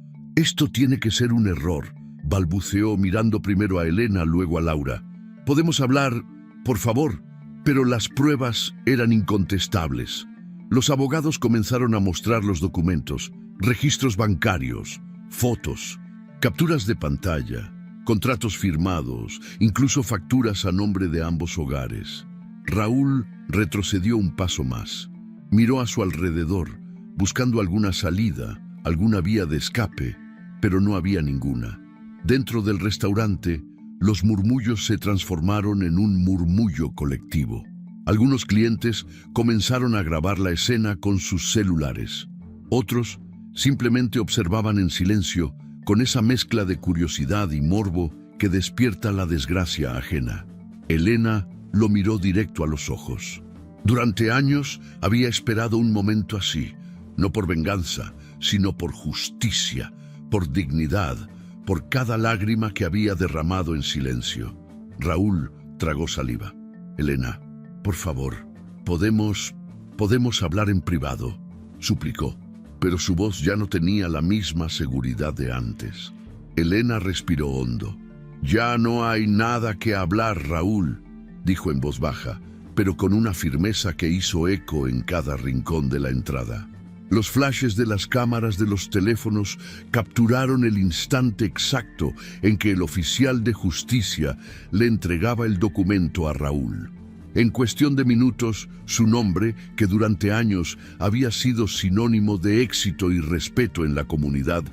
tiene que ser un error», balbuceó mirando primero a Elena, luego a Laura. «¿Podemos hablar, por favor?» Pero las pruebas eran incontestables. Los abogados comenzaron a mostrar los documentos, registros bancarios, fotos, capturas de pantalla, contratos firmados, incluso facturas a nombre de ambos hogares. Raúl retrocedió un paso más. Miró a su alrededor, buscando alguna salida, alguna vía de escape, pero no había ninguna. Dentro del restaurante, los murmullos se transformaron en un murmullo colectivo. Algunos clientes comenzaron a grabar la escena con sus celulares. Otros simplemente observaban en silencio, con esa mezcla de curiosidad y morbo que despierta la desgracia ajena. Elena lo miró directo a los ojos. Durante años había esperado un momento así, no por venganza, sino por justicia, por dignidad, por cada lágrima que había derramado en silencio. Raúl tragó saliva. «Elena, por favor, podemos hablar en privado», suplicó, pero su voz ya no tenía la misma seguridad de antes. Elena respiró hondo. «Ya no hay nada que hablar, Raúl», dijo en voz baja, pero con una firmeza que hizo eco en cada rincón de la entrada. Los flashes de las cámaras de los teléfonos capturaron el instante exacto en que el oficial de justicia le entregaba el documento a Raúl. En cuestión de minutos, su nombre, que durante años había sido sinónimo de éxito y respeto en la comunidad,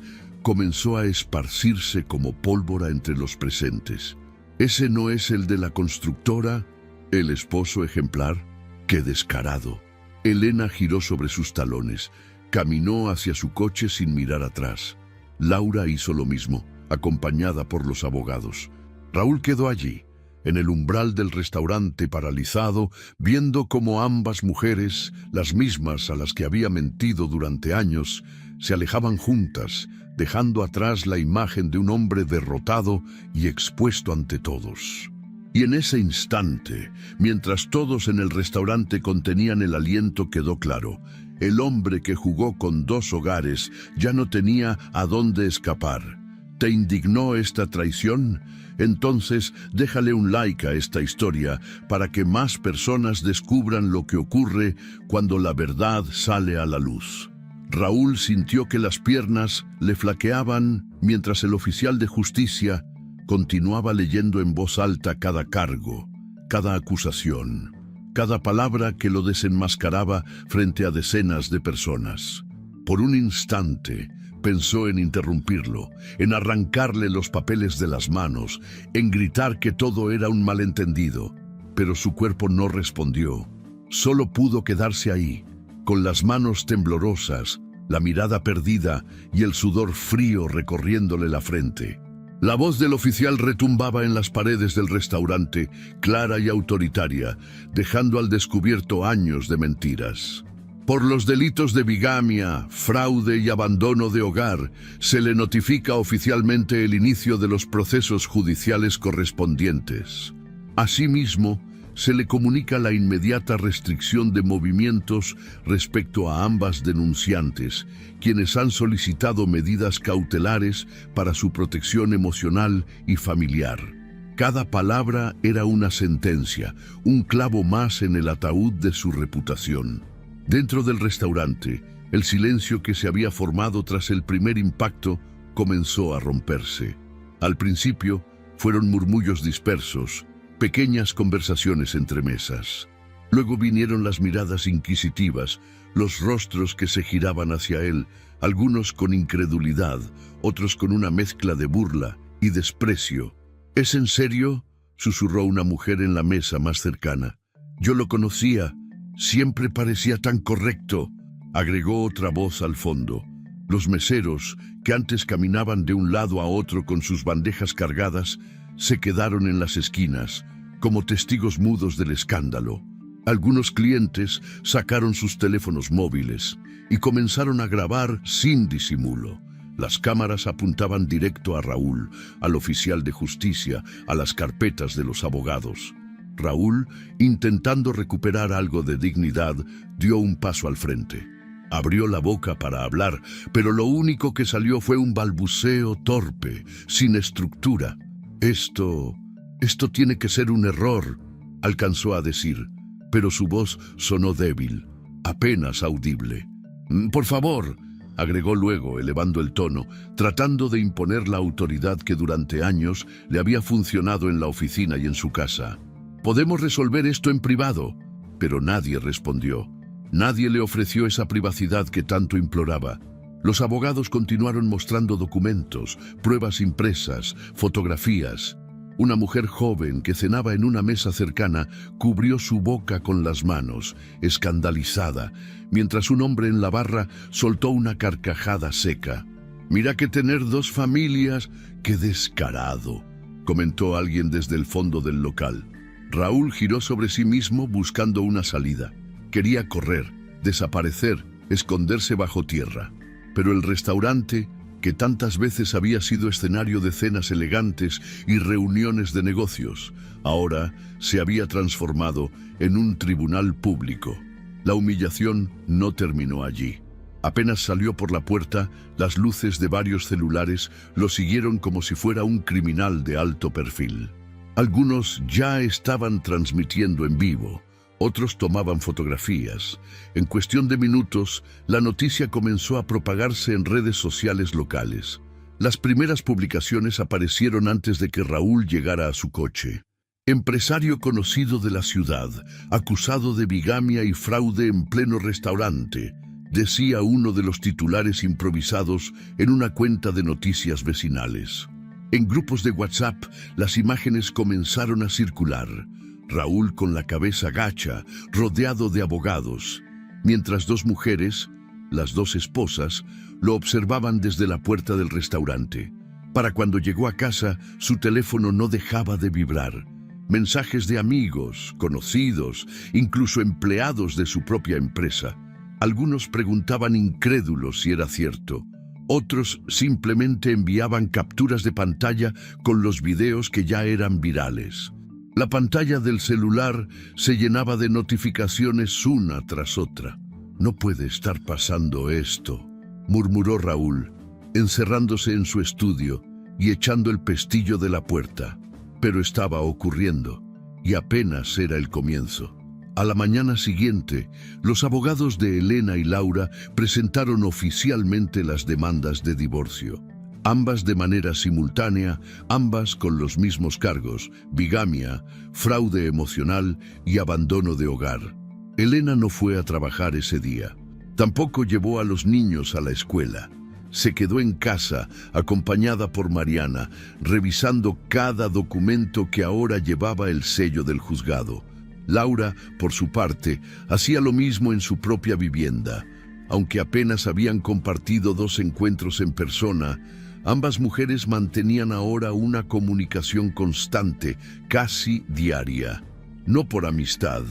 comenzó a esparcirse como pólvora entre los presentes. «¿Ese no es el de la constructora? ¿El esposo ejemplar? ¡Qué descarado!». Elena giró sobre sus talones, caminó hacia su coche sin mirar atrás. Laura hizo lo mismo, acompañada por los abogados. Raúl quedó allí, en el umbral del restaurante paralizado, viendo cómo ambas mujeres, las mismas a las que había mentido durante años, se alejaban juntas, dejando atrás la imagen de un hombre derrotado y expuesto ante todos. Y en ese instante, mientras todos en el restaurante contenían el aliento, quedó claro: el hombre que jugó con 2 hogares ya no tenía a dónde escapar. ¿Te indignó esta traición? Entonces déjale un like a esta historia para que más personas descubran lo que ocurre cuando la verdad sale a la luz. Raúl sintió que las piernas le flaqueaban mientras el oficial de justicia continuaba leyendo en voz alta cada cargo, cada acusación, cada palabra que lo desenmascaraba frente a decenas de personas. Por un instante pensó en interrumpirlo, en arrancarle los papeles de las manos, en gritar que todo era un malentendido, pero su cuerpo no respondió. Solo pudo quedarse ahí, con las manos temblorosas, la mirada perdida y el sudor frío recorriéndole la frente. La voz del oficial retumbaba en las paredes del restaurante, clara y autoritaria, dejando al descubierto años de mentiras. Por los delitos de bigamia, fraude y abandono de hogar, se le notifica oficialmente el inicio de los procesos judiciales correspondientes. Asimismo, se le comunica la inmediata restricción de movimientos respecto a ambas denunciantes, quienes han solicitado medidas cautelares para su protección emocional y familiar. Cada palabra era una sentencia, un clavo más en el ataúd de su reputación. Dentro del restaurante, el silencio que se había formado tras el primer impacto comenzó a romperse. Al principio, fueron murmullos dispersos, pequeñas conversaciones entre mesas. Luego vinieron las miradas inquisitivas, los rostros que se giraban hacia él, algunos con incredulidad, otros con una mezcla de burla y desprecio. ¿Es en serio?, susurró una mujer en la mesa más cercana. Yo lo conocía, siempre parecía tan correcto, agregó otra voz al fondo. Los meseros, que antes caminaban de un lado a otro con sus bandejas cargadas, se quedaron en las esquinas, como testigos mudos del escándalo. Algunos clientes sacaron sus teléfonos móviles y comenzaron a grabar sin disimulo. Las cámaras apuntaban directo a Raúl, al oficial de justicia, a las carpetas de los abogados. Raúl, intentando recuperar algo de dignidad, dio un paso al frente. Abrió la boca para hablar, pero lo único que salió fue un balbuceo torpe, sin estructura. Esto tiene que ser un error, alcanzó a decir, pero su voz sonó débil, apenas audible. Por favor, agregó luego, elevando el tono, tratando de imponer la autoridad que durante años le había funcionado en la oficina y en su casa. Podemos resolver esto en privado. Pero nadie respondió. Nadie le ofreció esa privacidad que tanto imploraba. Los abogados continuaron mostrando documentos, pruebas impresas, fotografías. Una mujer joven que cenaba en una mesa cercana cubrió su boca con las manos, escandalizada, mientras un hombre en la barra soltó una carcajada seca. «Mira que tener dos familias, qué descarado», comentó alguien desde el fondo del local. Raúl giró sobre sí mismo buscando una salida. Quería correr, desaparecer, esconderse bajo tierra. Pero el restaurante, que tantas veces había sido escenario de cenas elegantes y reuniones de negocios, ahora se había transformado en un tribunal público. La humillación no terminó allí. Apenas salió por la puerta, las luces de varios celulares lo siguieron como si fuera un criminal de alto perfil. Algunos ya estaban transmitiendo en vivo, otros tomaban fotografías. En cuestión de minutos, la noticia comenzó a propagarse en redes sociales locales. Las primeras publicaciones aparecieron antes de que Raúl llegara a su coche. Empresario conocido de la ciudad, acusado de bigamia y fraude en pleno restaurante, decía uno de los titulares improvisados en una cuenta de noticias vecinales. En grupos de WhatsApp, las imágenes comenzaron a circular. Raúl con la cabeza gacha, rodeado de abogados, mientras dos mujeres, las dos esposas, lo observaban desde la puerta del restaurante. Para cuando llegó a casa, su teléfono no dejaba de vibrar. Mensajes de amigos, conocidos, incluso empleados de su propia empresa. Algunos preguntaban incrédulos si era cierto. Otros simplemente enviaban capturas de pantalla con los videos que ya eran virales. La pantalla del celular se llenaba de notificaciones una tras otra. «No puede estar pasando esto», murmuró Raúl, encerrándose en su estudio y echando el pestillo de la puerta. Pero estaba ocurriendo, y apenas era el comienzo. A la mañana siguiente, los abogados de Elena y Laura presentaron oficialmente las demandas de divorcio. Ambas de manera simultánea, ambas con los mismos cargos: bigamia, fraude emocional y abandono de hogar. Elena no fue a trabajar ese día. Tampoco llevó a los niños a la escuela. Se quedó en casa, acompañada por Mariana, revisando cada documento que ahora llevaba el sello del juzgado. Laura, por su parte, hacía lo mismo en su propia vivienda. Aunque apenas habían compartido 2 encuentros en persona, ambas mujeres mantenían ahora una comunicación constante, casi diaria. No por amistad,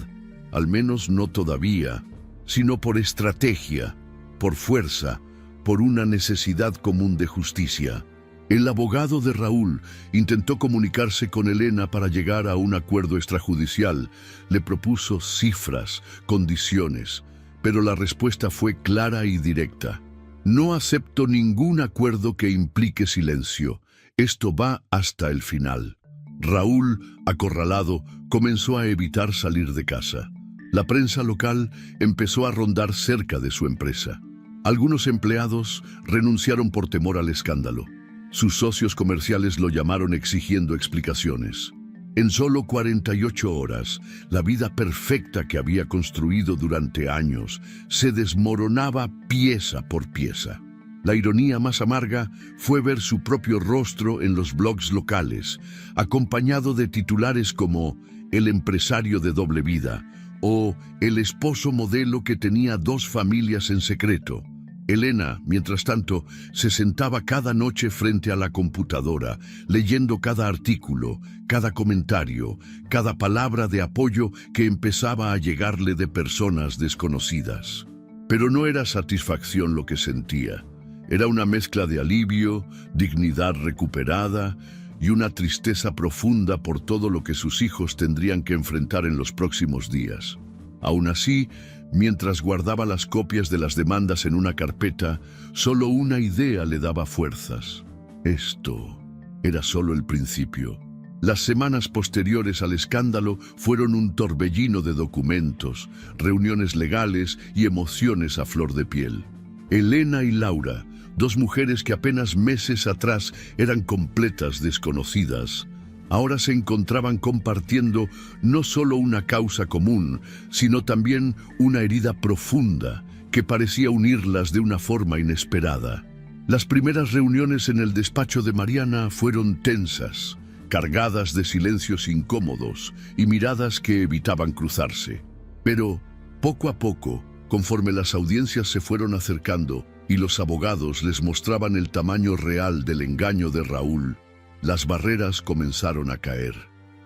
al menos no todavía, sino por estrategia, por fuerza, por una necesidad común de justicia. El abogado de Raúl intentó comunicarse con Elena para llegar a un acuerdo extrajudicial. Le propuso cifras, condiciones, pero la respuesta fue clara y directa. «No acepto ningún acuerdo que implique silencio. Esto va hasta el final». Raúl, acorralado, comenzó a evitar salir de casa. La prensa local empezó a rondar cerca de su empresa. Algunos empleados renunciaron por temor al escándalo. Sus socios comerciales lo llamaron exigiendo explicaciones. En solo 48 horas, la vida perfecta que había construido durante años se desmoronaba pieza por pieza. La ironía más amarga fue ver su propio rostro en los blogs locales, acompañado de titulares como "El empresario de doble vida" o "El esposo modelo que tenía 2 familias en secreto". Elena, mientras tanto, se sentaba cada noche frente a la computadora, leyendo cada artículo, cada comentario, cada palabra de apoyo que empezaba a llegarle de personas desconocidas. Pero no era satisfacción lo que sentía. Era una mezcla de alivio, dignidad recuperada y una tristeza profunda por todo lo que sus hijos tendrían que enfrentar en los próximos días. Aún así, mientras guardaba las copias de las demandas en una carpeta, solo una idea le daba fuerzas. Esto era solo el principio. Las semanas posteriores al escándalo fueron un torbellino de documentos, reuniones legales y emociones a flor de piel. Elena y Laura, 2 mujeres que apenas meses atrás eran completas desconocidas, ahora se encontraban compartiendo no solo una causa común, sino también una herida profunda que parecía unirlas de una forma inesperada. Las primeras reuniones en el despacho de Mariana fueron tensas, cargadas de silencios incómodos y miradas que evitaban cruzarse. Pero, poco a poco, conforme las audiencias se fueron acercando y los abogados les mostraban el tamaño real del engaño de Raúl, las barreras comenzaron a caer.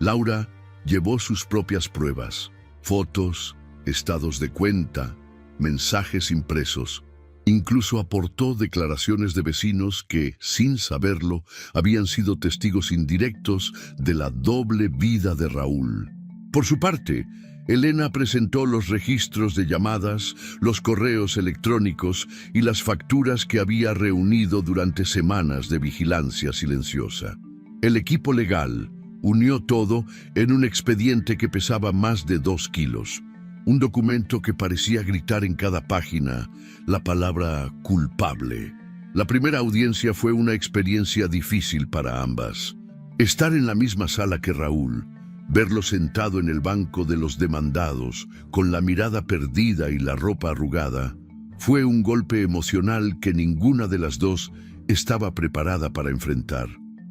Laura llevó sus propias pruebas, fotos, estados de cuenta, mensajes impresos. Incluso aportó declaraciones de vecinos que, sin saberlo, habían sido testigos indirectos de la doble vida de Raúl. Por su parte, Elena presentó los registros de llamadas, los correos electrónicos y las facturas que había reunido durante semanas de vigilancia silenciosa. El equipo legal unió todo en un expediente que pesaba más de 2 kilos. Un documento que parecía gritar en cada página la palabra culpable. La primera audiencia fue una experiencia difícil para ambas. Estar en la misma sala que Raúl, verlo sentado en el banco de los demandados, con la mirada perdida y la ropa arrugada, fue un golpe emocional que ninguna de las dos estaba preparada para enfrentar.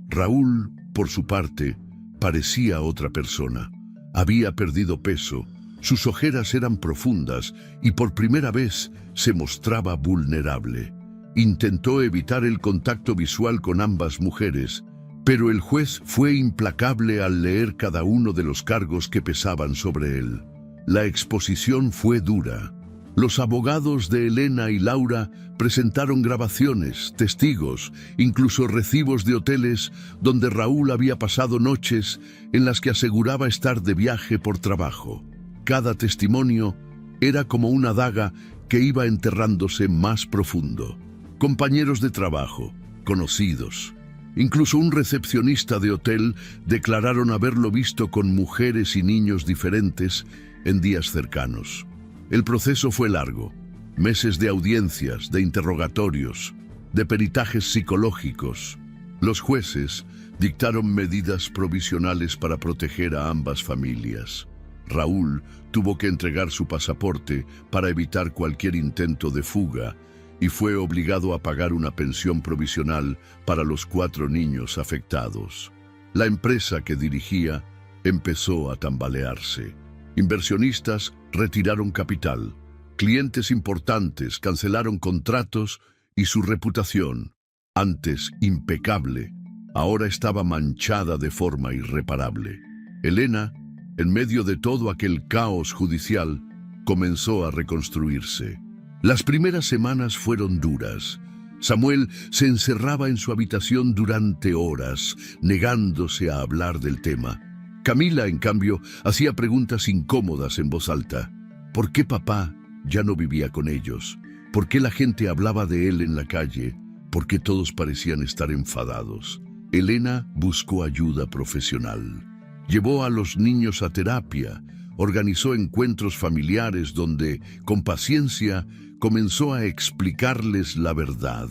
Raúl, por su parte, parecía otra persona. Había perdido peso, sus ojeras eran profundas y por primera vez se mostraba vulnerable. Intentó evitar el contacto visual con ambas mujeres, pero el juez fue implacable al leer cada uno de los cargos que pesaban sobre él. La exposición fue dura. Los abogados de Elena y Laura presentaron grabaciones, testigos, incluso recibos de hoteles donde Raúl había pasado noches en las que aseguraba estar de viaje por trabajo. Cada testimonio era como una daga que iba enterrándose más profundo. Compañeros de trabajo, conocidos, incluso un recepcionista de hotel declararon haberlo visto con mujeres y niños diferentes en días cercanos. El proceso fue largo, meses de audiencias, de interrogatorios, de peritajes psicológicos. Los jueces dictaron medidas provisionales para proteger a ambas familias. Raúl tuvo que entregar su pasaporte para evitar cualquier intento de fuga y fue obligado a pagar una pensión provisional para los 4 niños afectados. La empresa que dirigía empezó a tambalearse. Inversionistas retiraron capital, clientes importantes cancelaron contratos y su reputación, antes impecable, ahora estaba manchada de forma irreparable. Elena, en medio de todo aquel caos judicial, comenzó a reconstruirse. Las primeras semanas fueron duras. Samuel se encerraba en su habitación durante horas, negándose a hablar del tema. Camila, en cambio, hacía preguntas incómodas en voz alta. ¿Por qué papá ya no vivía con ellos? ¿Por qué la gente hablaba de él en la calle? ¿Por qué todos parecían estar enfadados? Elena buscó ayuda profesional. Llevó a los niños a terapia, organizó encuentros familiares donde, con paciencia, comenzó a explicarles la verdad,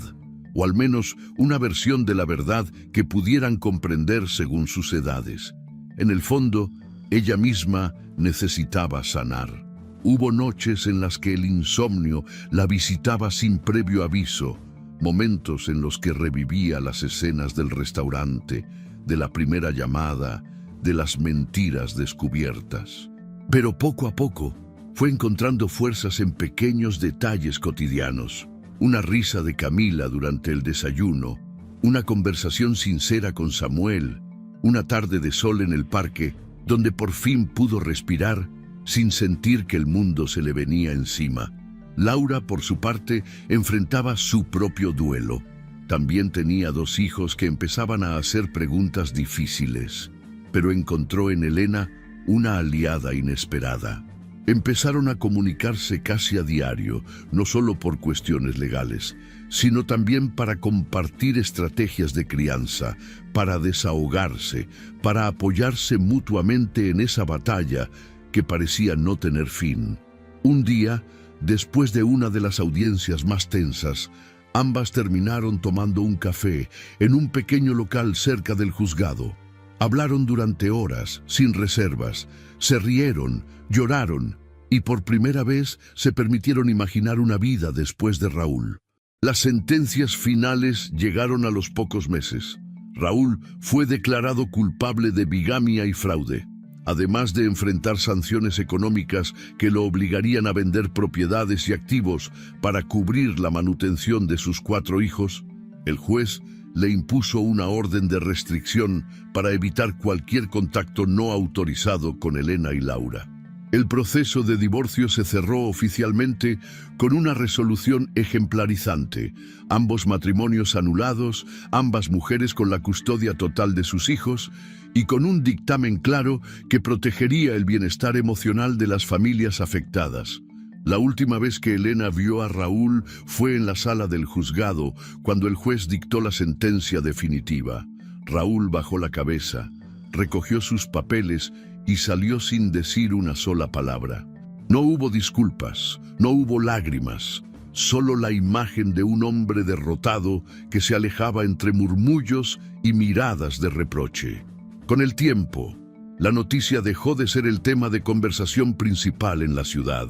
o al menos una versión de la verdad que pudieran comprender según sus edades. En el fondo, ella misma necesitaba sanar. Hubo noches en las que el insomnio la visitaba sin previo aviso, momentos en los que revivía las escenas del restaurante, de la primera llamada, de las mentiras descubiertas. Pero poco a poco fue encontrando fuerzas en pequeños detalles cotidianos. Una risa de Camila durante el desayuno, una conversación sincera con Samuel, una tarde de sol en el parque, donde por fin pudo respirar sin sentir que el mundo se le venía encima. Laura, por su parte, enfrentaba su propio duelo. También tenía 2 hijos que empezaban a hacer preguntas difíciles, pero encontró en Elena una aliada inesperada. Empezaron a comunicarse casi a diario, no solo por cuestiones legales, sino también para compartir estrategias de crianza, para desahogarse, para apoyarse mutuamente en esa batalla que parecía no tener fin. Un día, después de una de las audiencias más tensas, ambas terminaron tomando un café en un pequeño local cerca del juzgado. Hablaron durante horas, sin reservas, se rieron, lloraron y por primera vez se permitieron imaginar una vida después de Raúl. Las sentencias finales llegaron a los pocos meses. Raúl fue declarado culpable de bigamia y fraude. Además de enfrentar sanciones económicas que lo obligarían a vender propiedades y activos para cubrir la manutención de sus 4 hijos, el juez le impuso una orden de restricción para evitar cualquier contacto no autorizado con Elena y Laura. El proceso de divorcio se cerró oficialmente con una resolución ejemplarizante. Ambos matrimonios anulados, ambas mujeres con la custodia total de sus hijos y con un dictamen claro que protegería el bienestar emocional de las familias afectadas. La última vez que Elena vio a Raúl fue en la sala del juzgado, cuando el juez dictó la sentencia definitiva. Raúl bajó la cabeza, recogió sus papeles y salió sin decir una sola palabra. No hubo disculpas, no hubo lágrimas, solo la imagen de un hombre derrotado que se alejaba entre murmullos y miradas de reproche. Con el tiempo, la noticia dejó de ser el tema de conversación principal en la ciudad.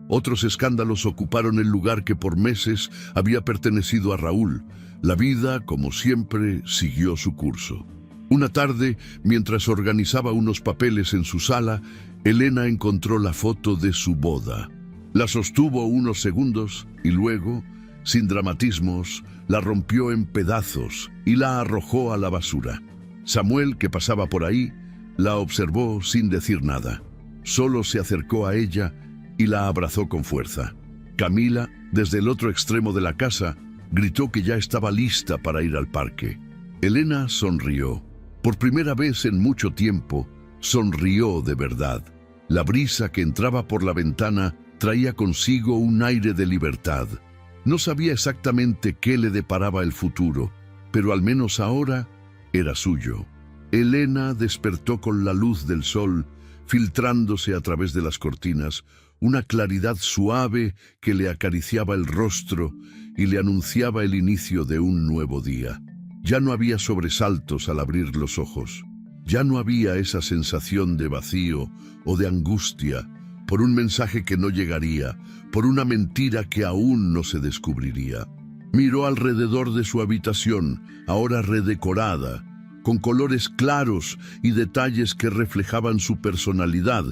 Otros escándalos ocuparon el lugar que por meses había pertenecido a Raúl. La vida, como siempre, siguió su curso. Una tarde, mientras organizaba unos papeles en su sala, Elena encontró la foto de su boda. La sostuvo unos segundos y luego, sin dramatismos, la rompió en pedazos y la arrojó a la basura. Samuel, que pasaba por ahí, la observó sin decir nada. Solo se acercó a ella y la abrazó con fuerza. Camila, desde el otro extremo de la casa, gritó que ya estaba lista para ir al parque. Elena sonrió. Por primera vez en mucho tiempo, sonrió de verdad. La brisa que entraba por la ventana traía consigo un aire de libertad. No sabía exactamente qué le deparaba el futuro, pero al menos ahora era suyo. Elena despertó con la luz del sol, filtrándose a través de las cortinas, una claridad suave que le acariciaba el rostro y le anunciaba el inicio de un nuevo día. Ya no había sobresaltos al abrir los ojos. Ya no había esa sensación de vacío o de angustia por un mensaje que no llegaría, por una mentira que aún no se descubriría. Miró alrededor de su habitación, ahora redecorada, con colores claros y detalles que reflejaban su personalidad,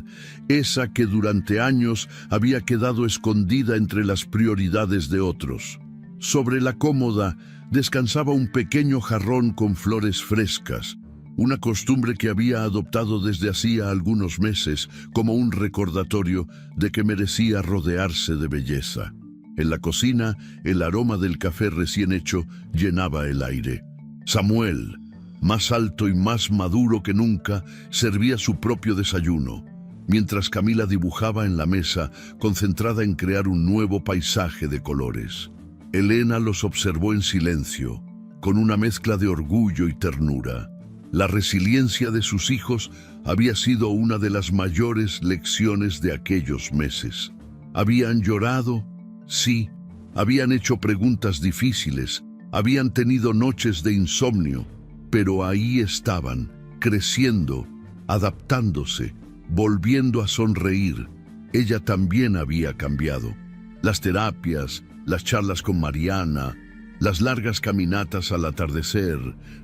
esa que durante años había quedado escondida entre las prioridades de otros. Sobre la cómoda descansaba un pequeño jarrón con flores frescas, una costumbre que había adoptado desde hacía algunos meses como un recordatorio de que merecía rodearse de belleza. En la cocina, el aroma del café recién hecho llenaba el aire. Samuel, más alto y más maduro que nunca, servía su propio desayuno, mientras Camila dibujaba en la mesa, concentrada en crear un nuevo paisaje de colores. Elena los observó en silencio, con una mezcla de orgullo y ternura. La resiliencia de sus hijos había sido una de las mayores lecciones de aquellos meses. Habían llorado, sí, habían hecho preguntas difíciles, habían tenido noches de insomnio, pero ahí estaban, creciendo, adaptándose, volviendo a sonreír. Ella también había cambiado. Las terapias, las charlas con Mariana, las largas caminatas al atardecer,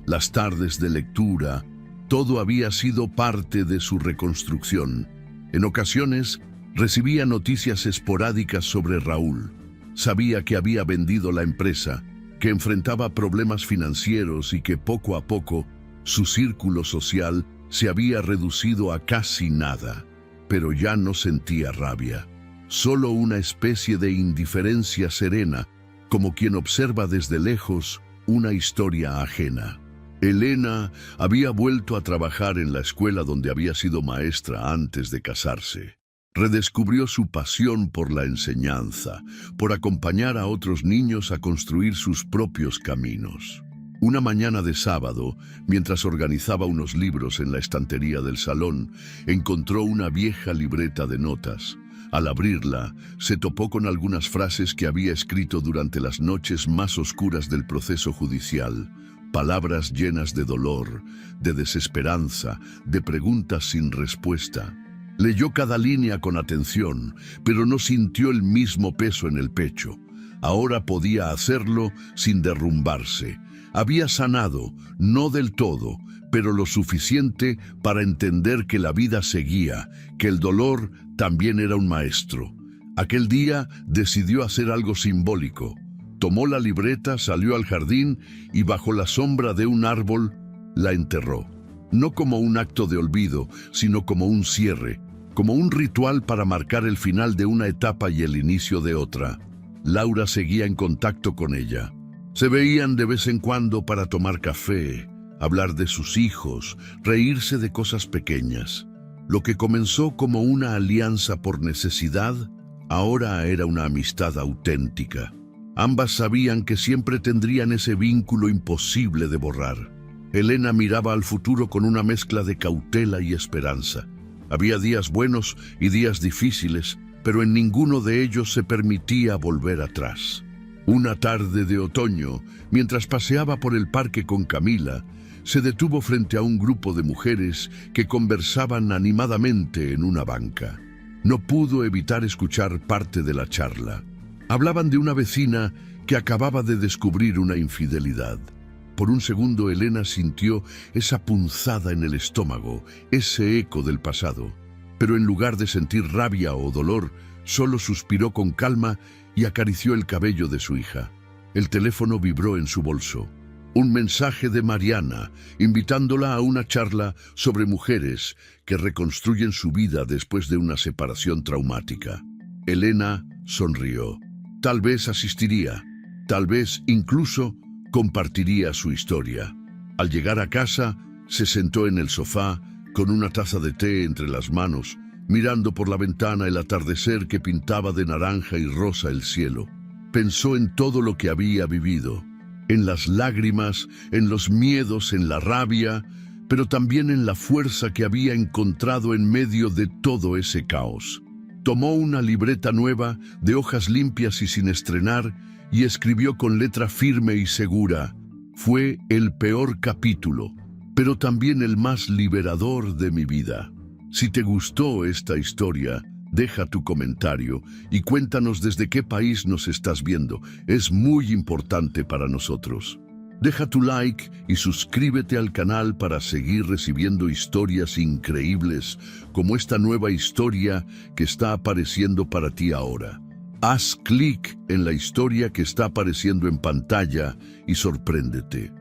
las tardes de lectura, todo había sido parte de su reconstrucción. En ocasiones, recibía noticias esporádicas sobre Raúl. Sabía que había vendido la empresa, que enfrentaba problemas financieros y que poco a poco su círculo social se había reducido a casi nada. Pero ya no sentía rabia, solo una especie de indiferencia serena, como quien observa desde lejos una historia ajena. Elena había vuelto a trabajar en la escuela donde había sido maestra antes de casarse. Redescubrió su pasión por la enseñanza, por acompañar a otros niños a construir sus propios caminos. Una mañana de sábado, mientras organizaba unos libros en la estantería del salón, encontró una vieja libreta de notas. Al abrirla, se topó con algunas frases que había escrito durante las noches más oscuras del proceso judicial. Palabras llenas de dolor, de desesperanza, de preguntas sin respuesta. Leyó cada línea con atención, pero no sintió el mismo peso en el pecho. Ahora podía hacerlo sin derrumbarse. Había sanado, no del todo, pero lo suficiente para entender que la vida seguía, que el dolor también era un maestro. Aquel día decidió hacer algo simbólico. Tomó la libreta, salió al jardín y bajo la sombra de un árbol la enterró. No como un acto de olvido, sino como un cierre, como un ritual para marcar el final de una etapa y el inicio de otra. Laura seguía en contacto con ella. Se veían de vez en cuando para tomar café, hablar de sus hijos, reírse de cosas pequeñas. Lo que comenzó como una alianza por necesidad, ahora era una amistad auténtica. Ambas sabían que siempre tendrían ese vínculo imposible de borrar. Elena miraba al futuro con una mezcla de cautela y esperanza. Había días buenos y días difíciles, pero en ninguno de ellos se permitía volver atrás. Una tarde de otoño, mientras paseaba por el parque con Camila, se detuvo frente a un grupo de mujeres que conversaban animadamente en una banca. No pudo evitar escuchar parte de la charla. Hablaban de una vecina que acababa de descubrir una infidelidad. Por un segundo Elena sintió esa punzada en el estómago, ese eco del pasado. Pero en lugar de sentir rabia o dolor, solo suspiró con calma y acarició el cabello de su hija. El teléfono vibró en su bolso. Un mensaje de Mariana, invitándola a una charla sobre mujeres que reconstruyen su vida después de una separación traumática. Elena sonrió. Tal vez asistiría, tal vez incluso compartiría su historia. Al llegar a casa, se sentó en el sofá con una taza de té entre las manos, mirando por la ventana el atardecer que pintaba de naranja y rosa el cielo. Pensó en todo lo que había vivido, en las lágrimas, en los miedos, en la rabia, pero también en la fuerza que había encontrado en medio de todo ese caos. Tomó una libreta nueva, de hojas limpias y sin estrenar, y escribió con letra firme y segura: «Fue el peor capítulo, pero también el más liberador de mi vida». Si te gustó esta historia, deja tu comentario y cuéntanos desde qué país nos estás viendo. Es muy importante para nosotros. Deja tu like y suscríbete al canal para seguir recibiendo historias increíbles como esta nueva historia que está apareciendo para ti ahora. Haz clic en la historia que está apareciendo en pantalla y sorpréndete.